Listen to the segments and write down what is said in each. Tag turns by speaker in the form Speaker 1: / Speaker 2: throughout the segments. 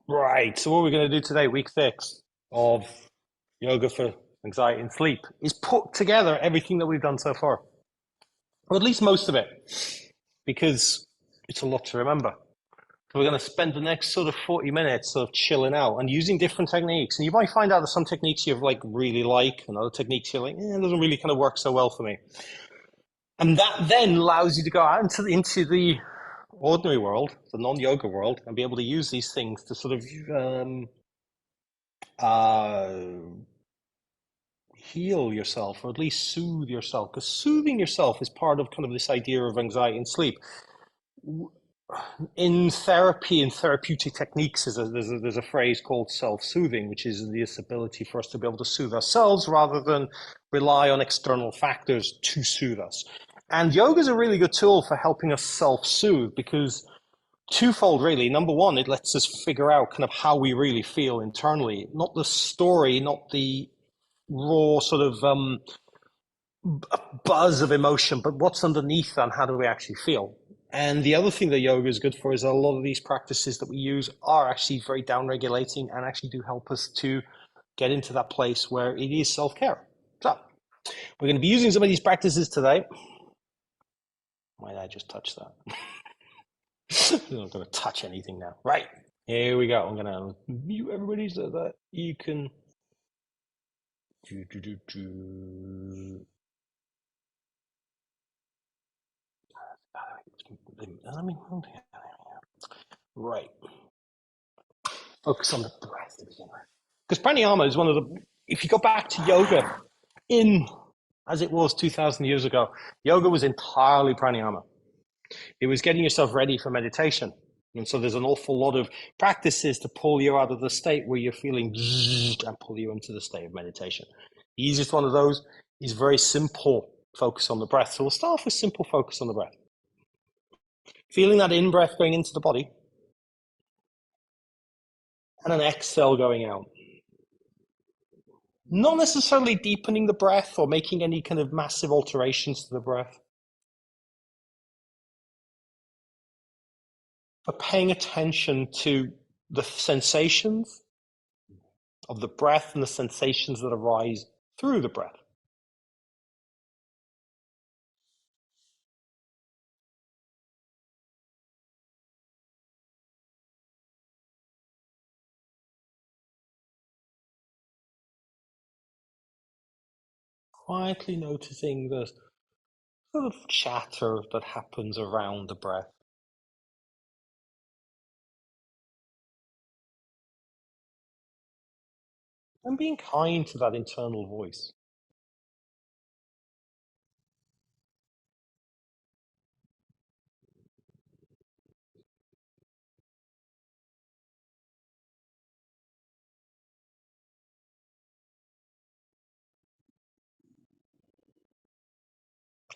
Speaker 1: Right. So what we're going to do today, week 6 of yoga for anxiety and sleep, is put together everything that we've done so far, or at least most of it, because it's a lot to remember. So we're going to spend the next sort of 40 minutes sort of chilling out and using different techniques. And you might find out that some techniques you like really like, and other techniques you're like, it doesn't really kind of work so well for me. And that then allows you to go out into the ordinary world, the non-yoga world, and be able to use these things to sort of uh, heal yourself, or at least soothe yourself, because soothing yourself is part of kind of this idea of anxiety and sleep. In therapy and therapeutic techniques, there's a phrase called self-soothing, which is this ability for us to be able to soothe ourselves rather than rely on external factors to soothe us. And yoga is a really good tool for helping us self-soothe because twofold, really. Number one, it lets us figure out kind of how we really feel internally, not the story, not the raw sort of buzz of emotion, but what's underneath and how do we actually feel? And the other thing that yoga is good for is a lot of these practices that we use are actually very down regulating and actually do help us to get into that place where it is self care. So we're going to be using some of these practices today. Why did I just touch that? I'm not going to touch anything now. Right. Here we go. I'm going to mute everybody so that you can. Right. Focus on the breath to begin with. Because pranayama is one of the, if you go back to yoga in, as it was 2,000 years ago, yoga was entirely pranayama. It was getting yourself ready for meditation. And so there's an awful lot of practices to pull you out of the state where you're feeling and pull you into the state of meditation. The easiest one of those is very simple focus on the breath. So we'll start off with simple focus on the breath. Feeling that in breath going into the body and an exhale going out. Not necessarily deepening the breath or making any kind of massive alterations to the breath, but paying attention to the sensations of the breath and the sensations that arise through the breath. Quietly noticing the sort of chatter that happens around the breath. And being kind to that internal voice.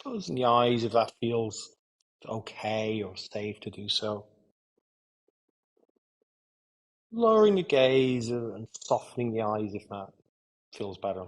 Speaker 1: Closing the eyes if that feels okay or safe to do so. Lowering the gaze and softening the eyes if that feels better.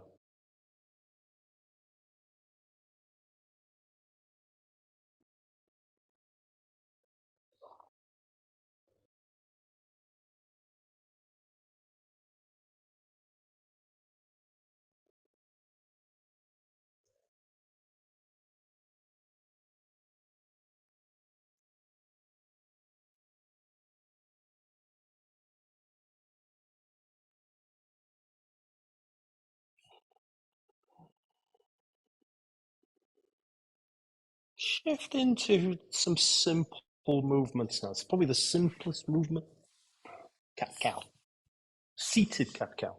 Speaker 1: Shift into some simple movements now. It's probably the simplest movement. Cat cow. Seated cat cow.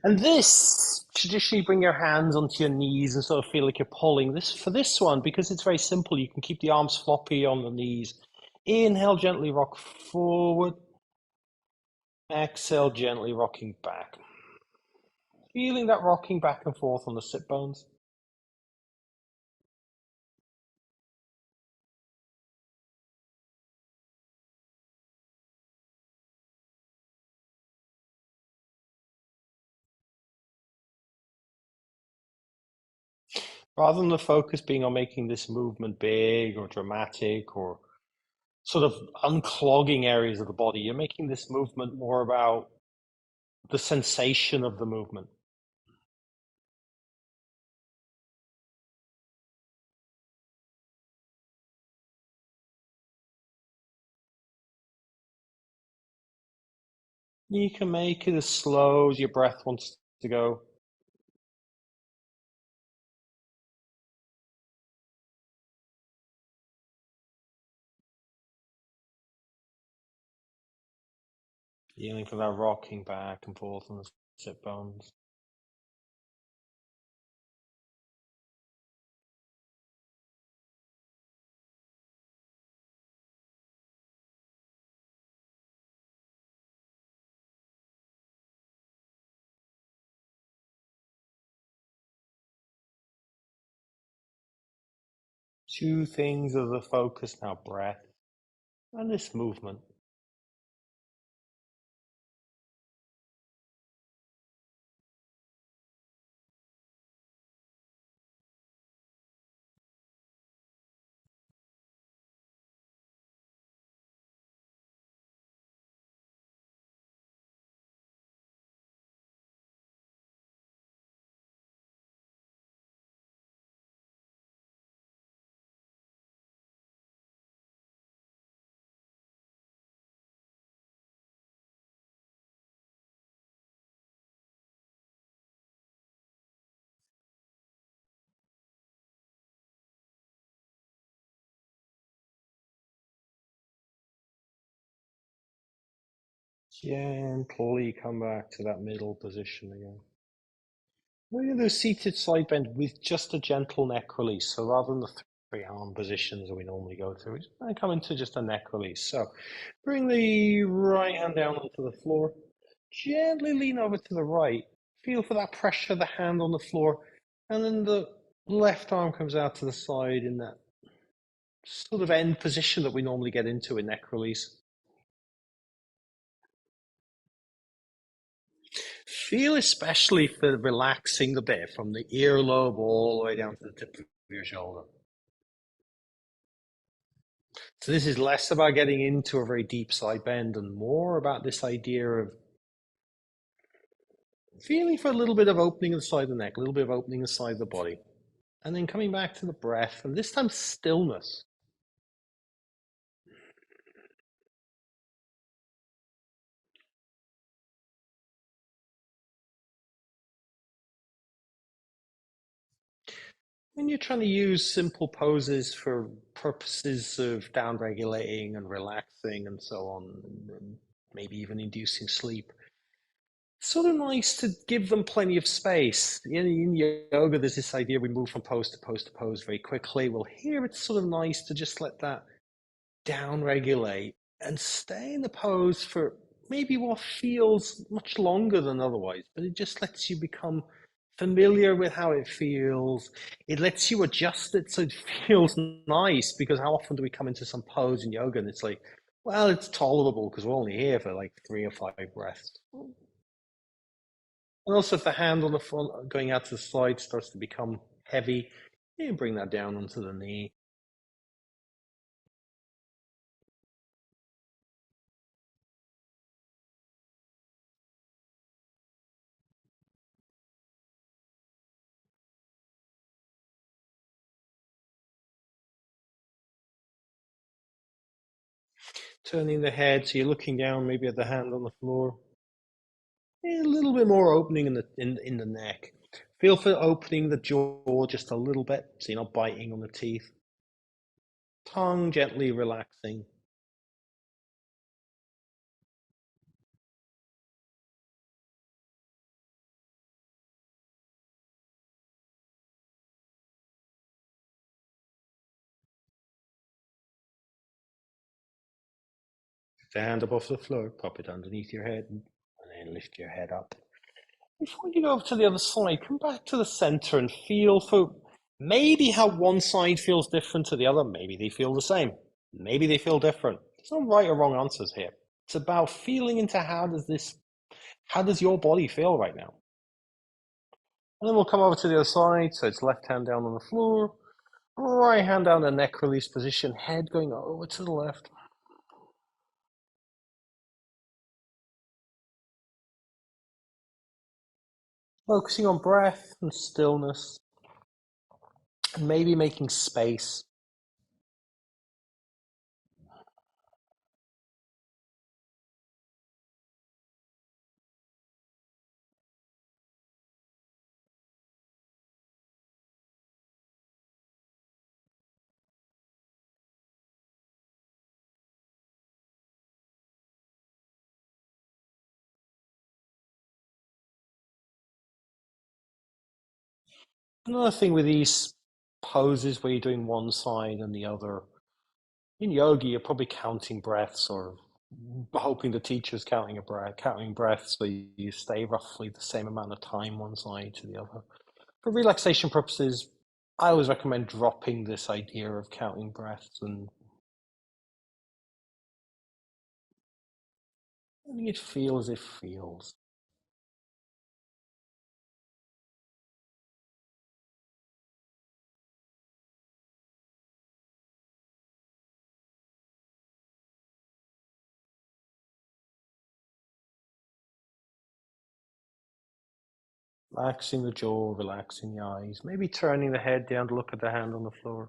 Speaker 1: And this, traditionally bring your hands onto your knees and sort of feel like you're pulling. This for this one, because it's very simple, you can keep the arms floppy on the knees. Inhale, gently rock forward. Exhale, gently rocking back. Feeling that rocking back and forth on the sit bones. Rather than the focus being on making this movement big or dramatic or sort of unclogging areas of the body. You're making this movement more about the sensation of the movement. You can make it as slow as your breath wants to go. Feeling for that rocking back and forth on the sit bones. Two things are the focus now: breath and this movement. Gently come back to that middle position again. We're going to do a seated side bend with just a gentle neck release. So rather than the three arm positions that we normally go through, we're just going to come into just a neck release. So bring the right hand down onto the floor. Gently lean over to the right. Feel for that pressure of the hand on the floor. And then the left arm comes out to the side in that sort of end position that we normally get into in neck release. Feel especially for relaxing the bit from the earlobe all the way down to the tip of your shoulder. So this is less about getting into a very deep side bend and more about this idea of feeling for a little bit of opening inside the neck, a little bit of opening inside the body. And then coming back to the breath, and this time stillness. When you're trying to use simple poses for purposes of down regulating and relaxing and so on, and maybe even inducing sleep, it's sort of nice to give them plenty of space. In yoga, there's this idea we move from pose to pose to pose very quickly. Well, here it's sort of nice to just let that down regulate and stay in the pose for maybe what feels much longer than otherwise, but it just lets you become familiar with how it feels. It lets you adjust it so it feels nice, because how often do we come into some pose in yoga and it's like, well, it's tolerable because we're only here for like 3 or 5 breaths. And also, if the hand on the front going out to the side starts to become heavy, you can bring that down onto the knee. Turning the head so you're looking down, maybe at the hand on the floor. A little bit more opening in the neck. Feel for opening the jaw just a little bit so you're not biting on the teeth. Tongue gently relaxing. The hand above the floor, pop it underneath your head, and then lift your head up. Before you go over to the other side, come back to the center and feel for maybe how one side feels different to the other. Maybe they feel the same. Maybe they feel different. There's no right or wrong answers here. It's about feeling into how does your body feel right now? And then we'll come over to the other side. So it's left hand down on the floor, right hand down the neck release position, head going over to the left. Focusing on breath and stillness, and maybe making space. Another thing with these poses where you're doing one side and the other, in yoga, you're probably counting breaths or hoping the teacher's counting breaths, so you stay roughly the same amount of time one side to the other. For relaxation purposes, I always recommend dropping this idea of counting breaths and letting it feel as it feels. Relaxing the jaw, relaxing the eyes, maybe turning the head down to look at the hand on the floor.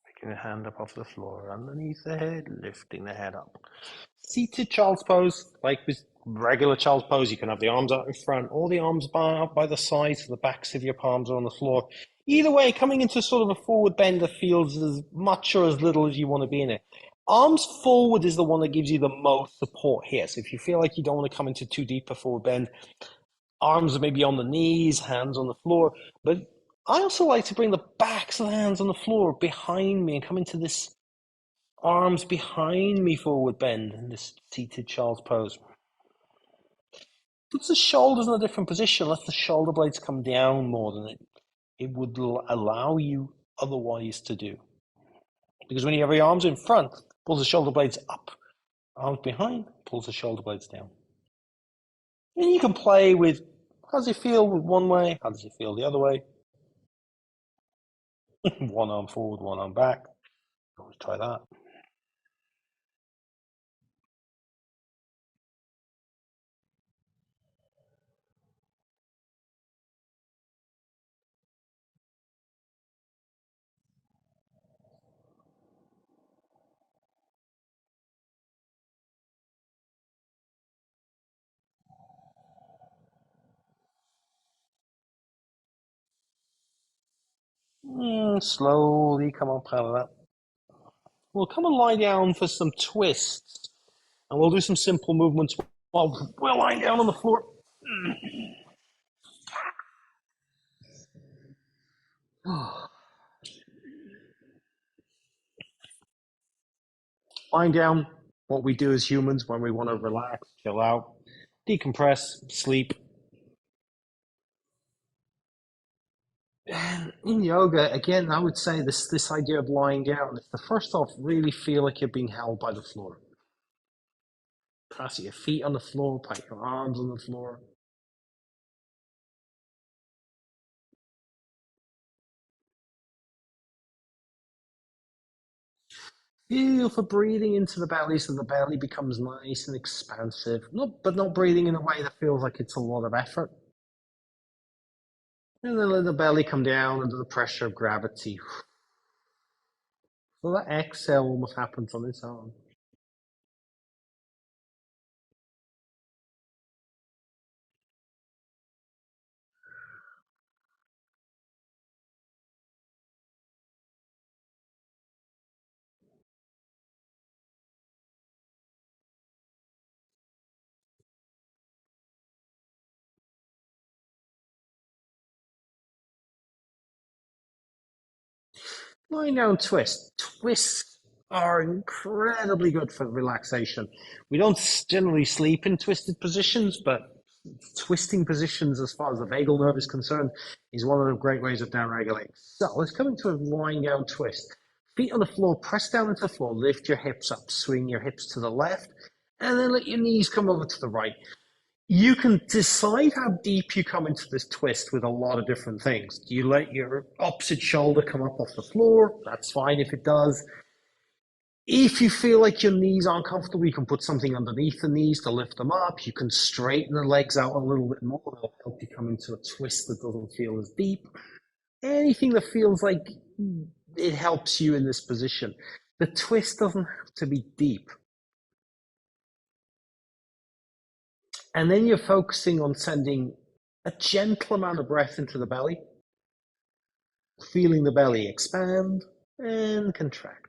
Speaker 1: Picking the hand up off the floor, underneath the head, lifting the head up. Seated child's pose, like with regular child's pose, you can have the arms out in front, or the arms out by the sides, so the backs of your palms are on the floor. Either way, coming into sort of a forward bend that feels as much or as little as you want to be in it. Arms forward is the one that gives you the most support here. So if you feel like you don't want to come into too deep a forward bend, arms are maybe on the knees, hands on the floor. But I also like to bring the backs of the hands on the floor behind me and come into this arms behind me forward bend in this seated child's pose. Puts the shoulders in a different position, lets the shoulder blades come down more than it would allow you otherwise to do. Because when you have your arms in front, pulls the shoulder blades up. Arms behind, pulls the shoulder blades down. And you can play with how does it feel with one way, how does it feel the other way. One arm forward, one arm back. Always try that. Slowly come up out of that. We'll come and lie down for some twists, and we'll do some simple movements while we're lying down on the floor. Lying down, what we do as humans when we want to relax, chill out, decompress, sleep. And in yoga, again, I would say this idea of lying down is to first off really feel like you're being held by the floor. Press your feet on the floor, put your arms on the floor. Feel for breathing into the belly so the belly becomes nice and expansive. But not breathing in a way that feels like it's a lot of effort. And then let the belly come down under the pressure of gravity. So that exhale almost happens on its own. Lying down twist. Twists are incredibly good for relaxation. We don't generally sleep in twisted positions, but Twisting positions as far as the vagal nerve is concerned is one of the great ways of downregulating. So let's come into a lying down twist. Feet on the floor, press down into the floor, lift your hips up, swing your hips to the left, and then let your knees come over to the right. You can decide how deep you come into this twist with a lot of different things. Do you let your opposite shoulder come up off the floor? That's fine if it does. If you feel like your knees aren't comfortable, you can put something underneath the knees to lift them up. You can straighten the legs out a little bit more. It'll help you come into a twist that doesn't feel as deep. Anything that feels like it helps you in this position. The twist doesn't have to be deep. And then you're focusing on sending a gentle amount of breath into the belly, feeling the belly expand and contract.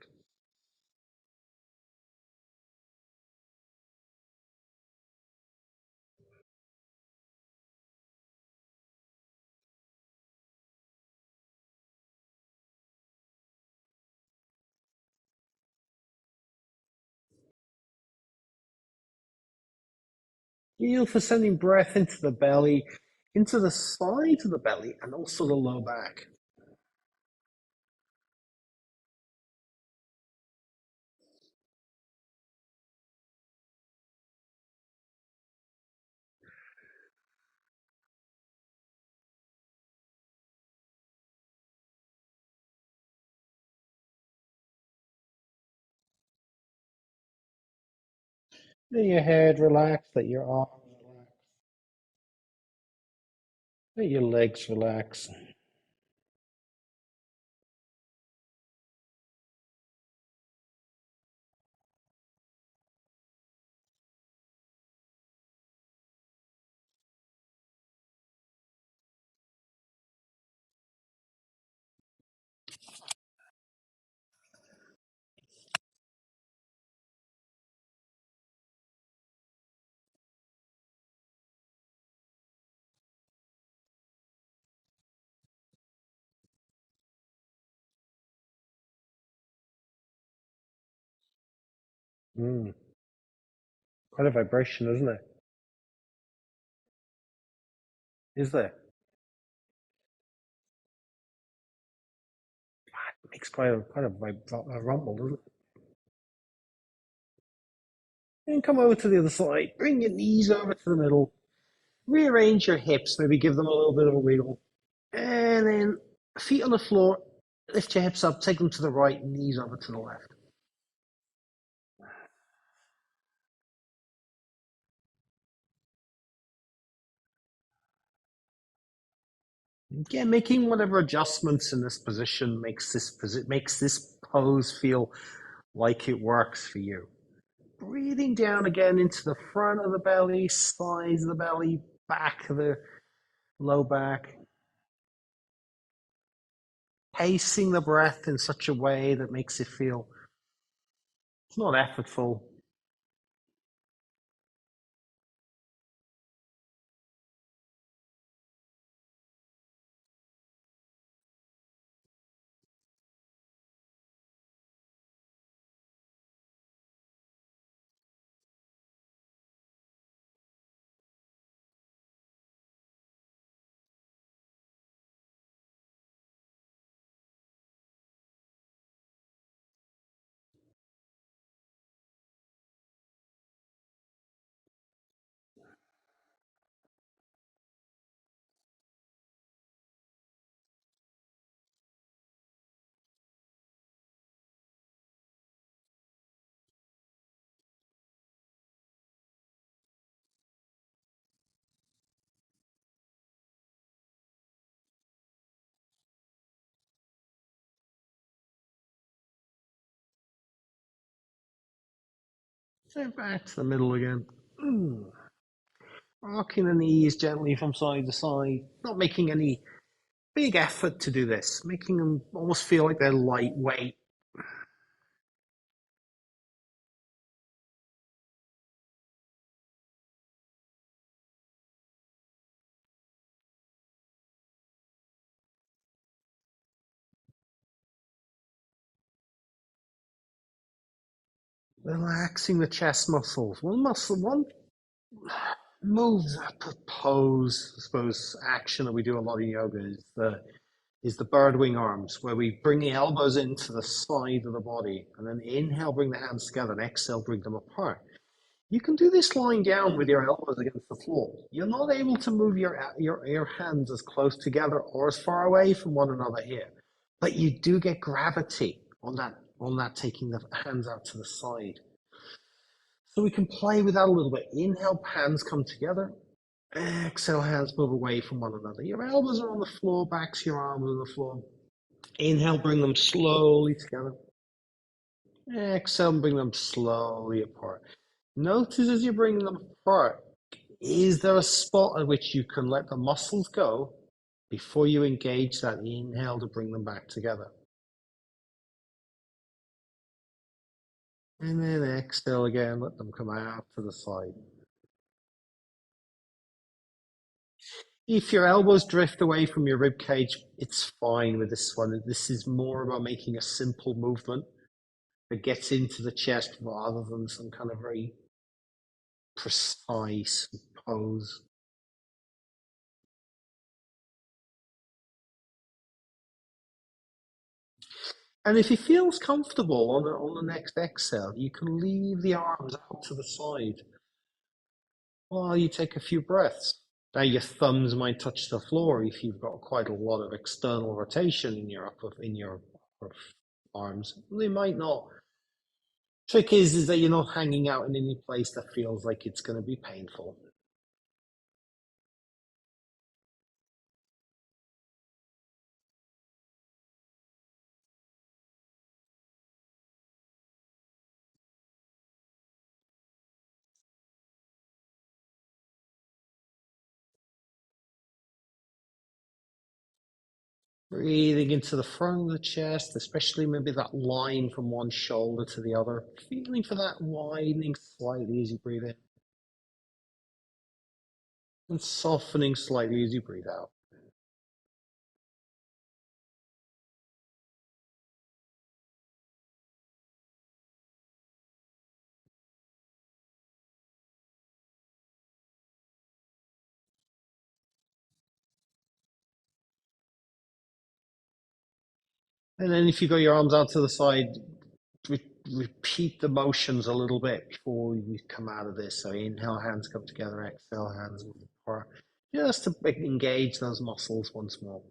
Speaker 1: Feel for sending breath into the belly, into the sides of the belly, and also the low back. Let your head relax, let your arms relax, let your legs relax. Mm, quite a vibration, isn't it? Is there? It makes quite a rumble, doesn't it? And come over to the other side. Bring your knees over to the middle. Rearrange your hips, maybe give them a little bit of a wiggle. And then feet on the floor. Lift your hips up, take them to the right, knees over to the left. Again, making whatever adjustments in this position makes this pose feel like it works for you. Breathing down again into the front of the belly, sides of the belly, back of the low back. Pacing the breath in such a way that makes it feel it's not effortful. So back to the middle again. Rocking the knees gently from side to side, not making any big effort to do this, making them almost feel like they're lightweight. Relaxing the chest muscles. One muscle, one moves, pose, I suppose, action that we do a lot in yoga is the bird wing arms, where we bring the elbows into the side of the body, and then inhale, bring the hands together, and exhale, bring them apart. You can do this lying down with your elbows against the floor. You're not able to move your hands as close together or as far away from one another here, but you do get gravity on that taking the hands out to the side. So we can play with that a little bit. Inhale, hands come together. Exhale, hands move away from one another. Your elbows are on the floor, backs your arms on the floor. Inhale, bring them slowly together. Exhale, bring them slowly apart. Notice as you bring them apart, is there a spot at which you can let the muscles go before you engage that inhale to bring them back together? And then exhale again, let them come out to the side. If your elbows drift away from your rib cage, it's fine with this one. This is more about making a simple movement that gets into the chest rather than some kind of very precise pose. And if it feels comfortable on the next exhale, you can leave the arms out to the side while you take a few breaths. Now your thumbs might touch the floor if you've got quite a lot of external rotation in your upper arms. They might not. Trick is that you're not hanging out in any place that feels like it's going to be painful. Breathing into the front of the chest, especially maybe that line from one shoulder to the other. Feeling for that widening slightly as you breathe in and softening slightly as you breathe out. And then if you got your arms out to the side, repeat the motions a little bit before we come out of this. So inhale, hands come together, exhale, hands move apart, just to engage those muscles once more.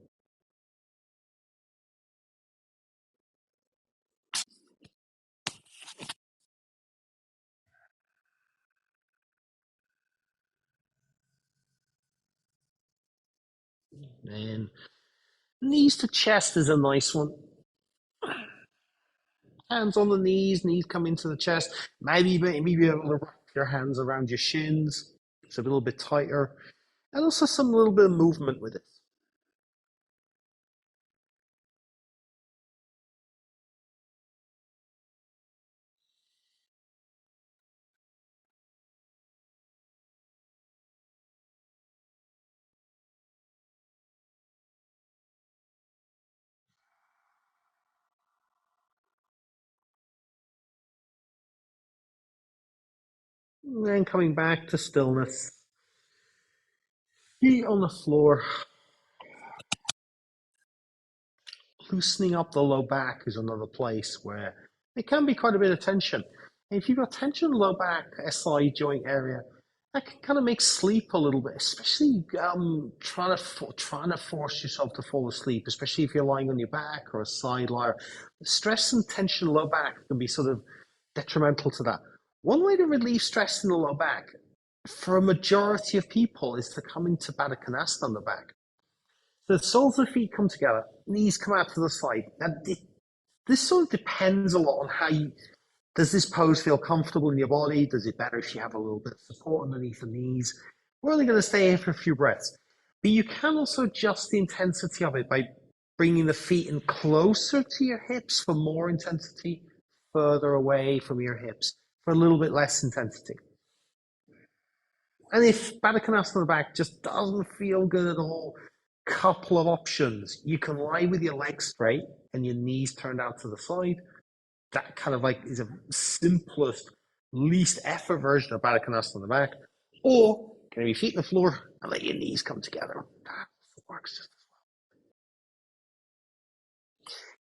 Speaker 1: And knees to chest is a nice one. Hands on the knees, knees come into the chest. Maybe be able to wrap your hands around your shins. It's a little bit tighter. And also some little bit of movement with it. And then coming back to stillness. Feet on the floor. Loosening up the low back is another place where it can be quite a bit of tension. And if you've got tension in the low back, SI joint area, that can kind of make sleep a little bit, especially trying to force yourself to fall asleep, especially if you're lying on your back or a side lie. Stress and tension in the low back can be sort of detrimental to that. One way to relieve stress in the low back for a majority of people is to come into Baddha Konasana on the back. So the soles of the feet come together, knees come out to the side. Now, this sort of depends a lot on how you. Does this pose feel comfortable in your body? Does it better if you have a little bit of support underneath the knees? We're only going to stay here for a few breaths. But you can also adjust the intensity of it by bringing the feet in closer to your hips for more intensity, further away from your hips for a little bit less intensity. And if Baddha Konasana on the back just doesn't feel good at all, couple of options. You can lie with your legs straight and your knees turned out to the side. That kind of is a simplest, least effort version of Baddha Konasana on the back. Or Get your feet on the floor and let your knees come together. That works just as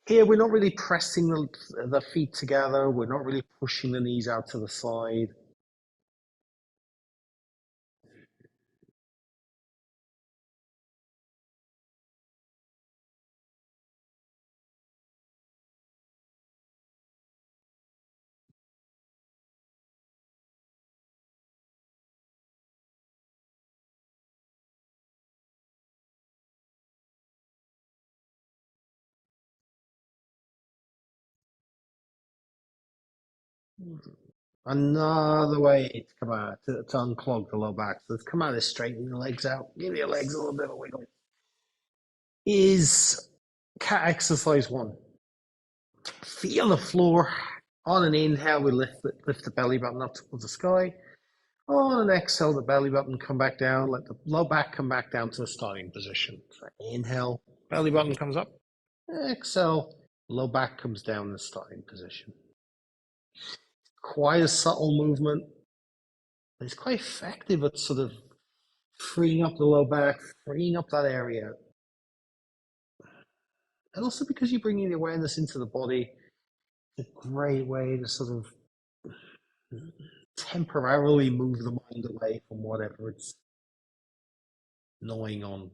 Speaker 1: well. Here, we're not really pressing the feet together. We're not really pushing the knees out to the side. Another way to come out to unclog the low back. So let's come out of this, straighten your legs out, give your legs a little bit of wiggle. Is cat exercise one. Feet on the floor. On an inhale, we lift the belly button up towards the sky. On an exhale, the belly button come back down. Let the low back come back down to a starting position. So inhale, belly button comes up. Exhale, low back comes down in the starting position. Quite a subtle movement. It's quite effective at sort of freeing up the low back, freeing up that area. And also because you're bringing the awareness into the body, it's a great way to sort of temporarily move the mind away from whatever it's gnawing on.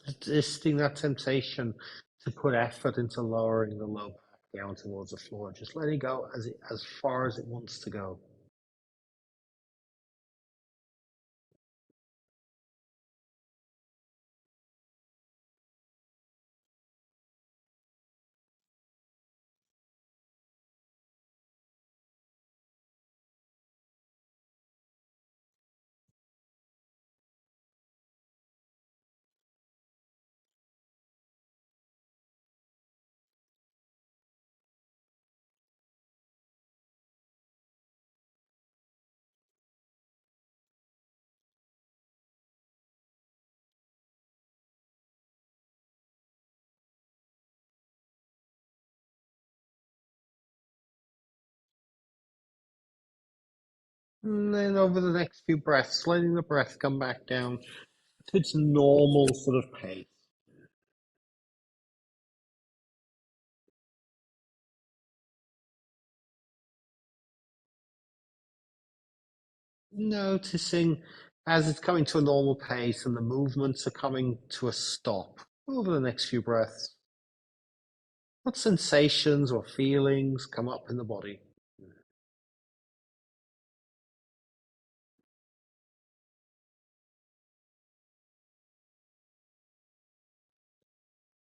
Speaker 1: Resisting that temptation to put effort into lowering the low back down towards the floor. Just let it go as far as it wants to go. And then over the next few breaths, letting the breath come back down to its normal sort of pace. Noticing as it's coming to a normal pace and the movements are coming to a stop over the next few breaths. What sensations or feelings come up in the body?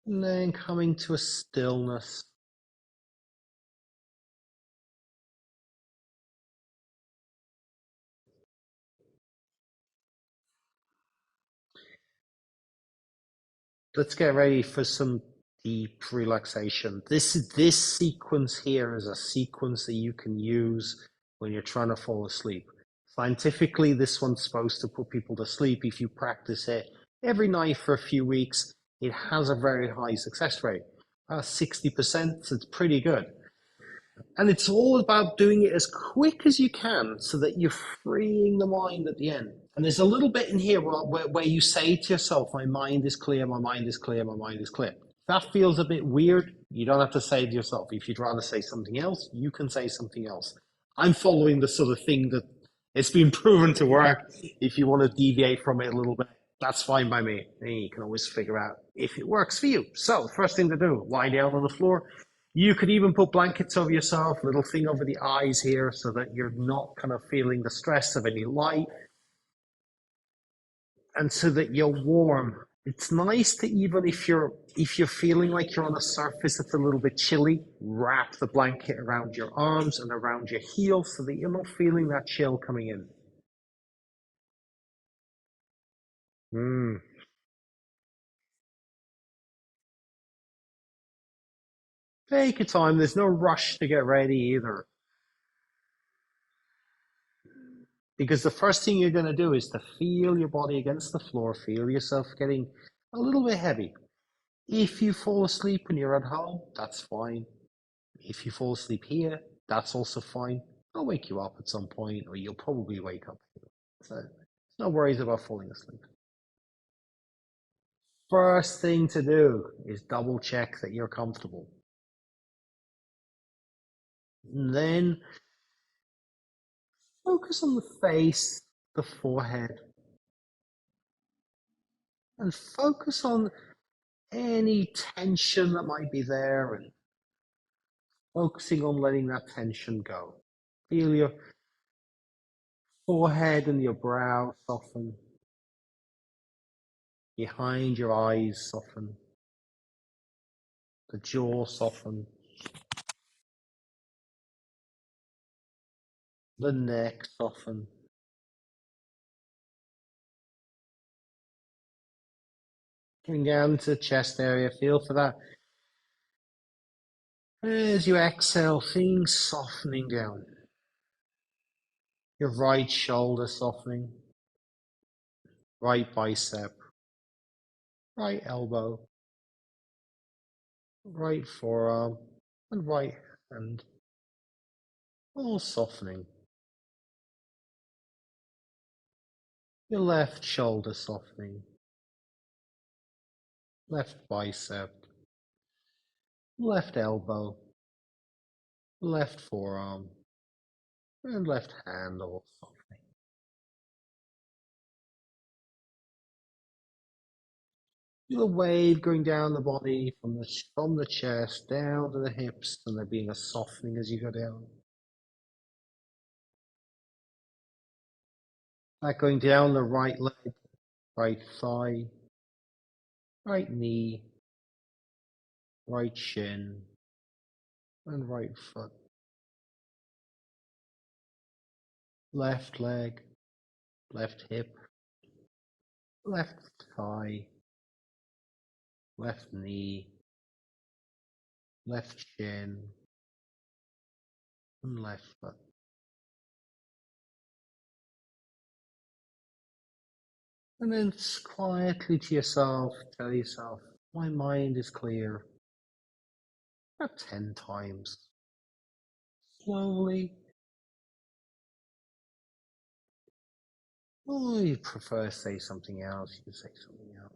Speaker 1: And then coming to a stillness. Let's get ready for some deep relaxation. This sequence here is a sequence that you can use when you're trying to fall asleep. Scientifically, this one's supposed to put people to sleep. If you practice it every night for a few weeks, it has a very high success rate. 60%, so it's pretty good. And it's all about doing it as quick as you can so that you're freeing the mind at the end. And there's a little bit in here where you say to yourself, my mind is clear, my mind is clear, my mind is clear. If that feels a bit weird, you don't have to say to yourself. If you'd rather say something else, you can say something else. I'm following the sort of thing that it's been proven to work. If you want to deviate from it a little bit, that's fine by me. And you can always figure out if it works for you. So, first thing to do, lie down on the floor. You could even put blankets over yourself, little thing over the eyes here so that you're not kind of feeling the stress of any light and so that you're warm. It's nice to even if you're feeling like you're on a surface that's a little bit chilly, wrap the blanket around your arms and around your heels so that you're not feeling that chill coming in. Mm. Take your time. There's no rush to get ready either. Because the first thing you're going to do is to feel your body against the floor, feel yourself getting a little bit heavy. If you fall asleep when you're at home, that's fine. If you fall asleep here, that's also fine. I'll wake you up at some point, or you'll probably wake up. So, no worries about falling asleep. First thing to do is double check that you're comfortable. And then focus on the face, the forehead, and focus on any tension that might be there and focusing on letting that tension go. Feel your forehead and your brow soften, behind your eyes soften, the jaw soften, the neck soften. Coming down to the chest area, feel for that. As you exhale, things softening down. Your right shoulder softening, right bicep, right elbow, right forearm, and right hand, all softening. Your left shoulder softening, left bicep, left elbow, left forearm, and left hand all softening. Feel a wave going down the body from the chest down to the hips, and there being a softening as you go down. That going down the right leg, right thigh, right knee, right shin, and right foot. Left leg, left hip, left thigh, left knee, left shin, and left foot. And then quietly to yourself, tell yourself, my mind is clear. About 10 times. Slowly. Or you prefer to say something else, you can say something else.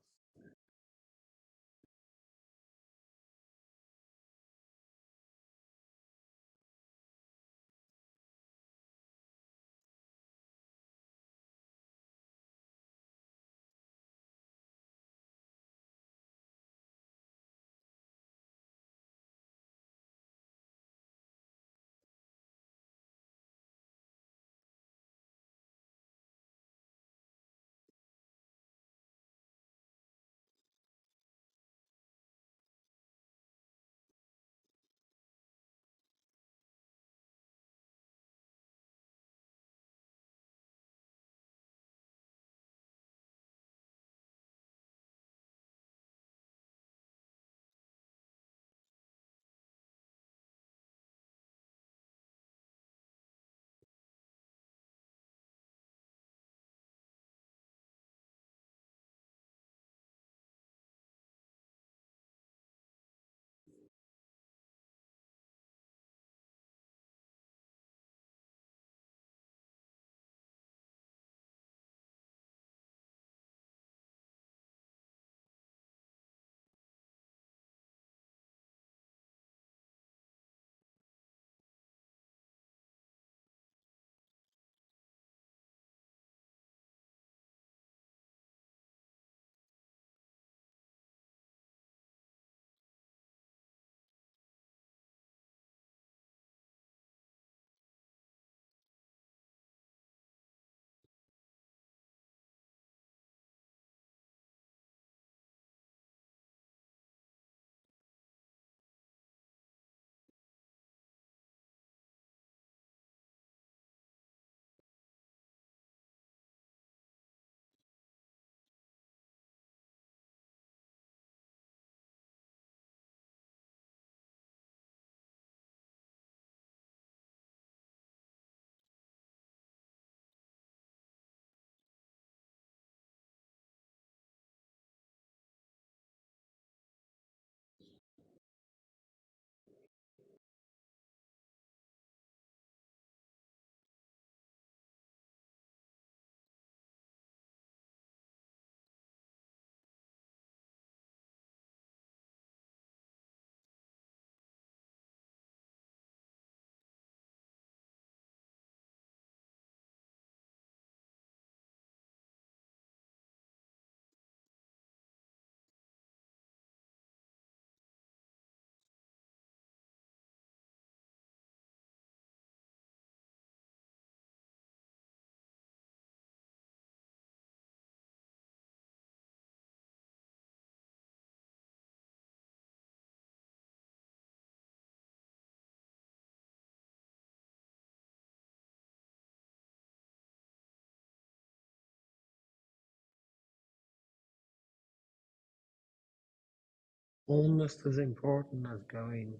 Speaker 1: almost as important as going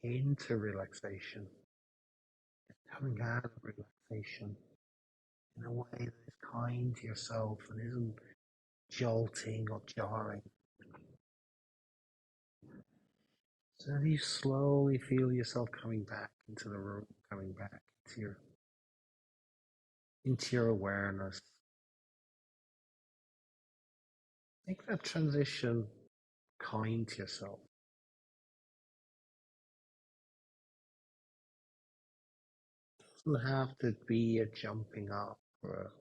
Speaker 1: into relaxation, coming out of relaxation in a way that is kind to yourself and isn't jolting or jarring. So you slowly feel yourself coming back into the room, coming back into your awareness. Make that transition kind to yourself. It doesn't have to be a jumping up or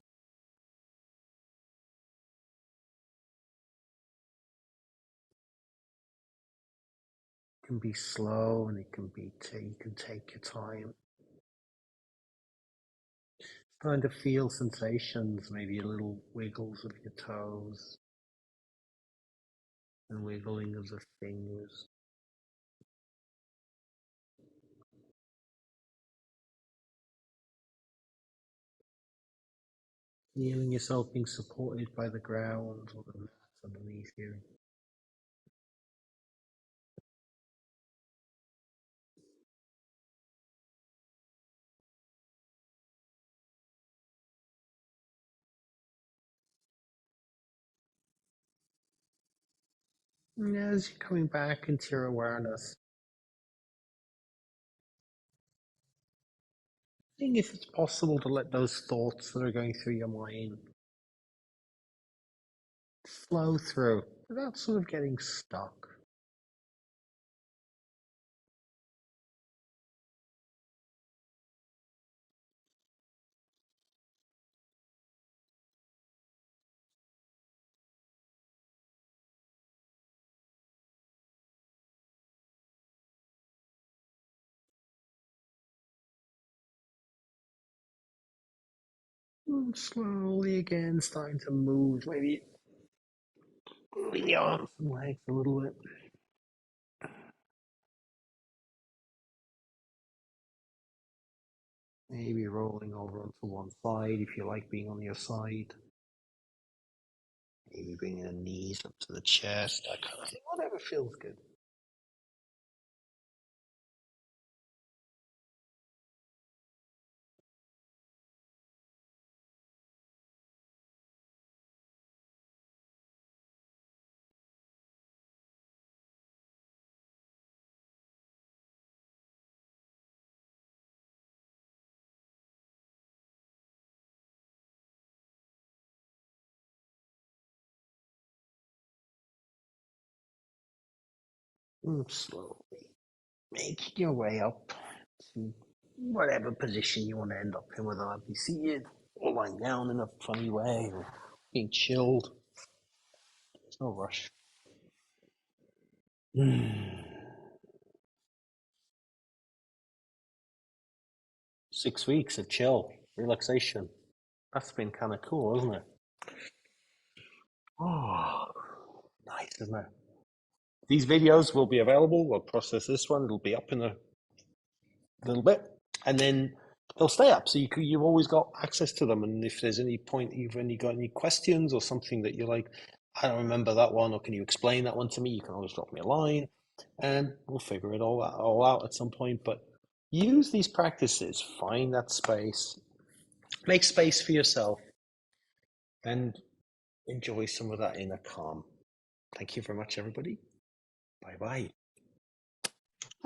Speaker 1: it can be slow and it can be you can take your time. Trying to feel sensations, maybe a little wiggles of your toes and wiggling of the fingers. Feeling yourself being supported by the ground or the mat underneath you. And as you're coming back into your awareness, seeing if it's possible to let those thoughts that are going through your mind flow through without sort of getting stuck. And slowly again starting to move, maybe moving the arms and legs a little bit. Maybe rolling over onto one side if you like being on your side. Maybe bringing the knees up to the chest, that kind of thing. Whatever feels good. And slowly making your way up to whatever position you want to end up in, whether that be seated or lying down in a funny way or being chilled. There's no rush. 6 weeks of chill, relaxation. That's been kind of cool, isn't it? Oh, nice, isn't it? These videos will be available. We'll process this one. It'll be up in a little bit, and then they'll stay up. So you've always got access to them. And if there's any point, you've only got any questions or something that you're like, I don't remember that one, or can you explain that one to me? You can always drop me a line, and we'll figure it all out at some point. But use these practices. Find that space. Make space for yourself, and enjoy some of that inner calm. Thank you very much, everybody. Bye bye.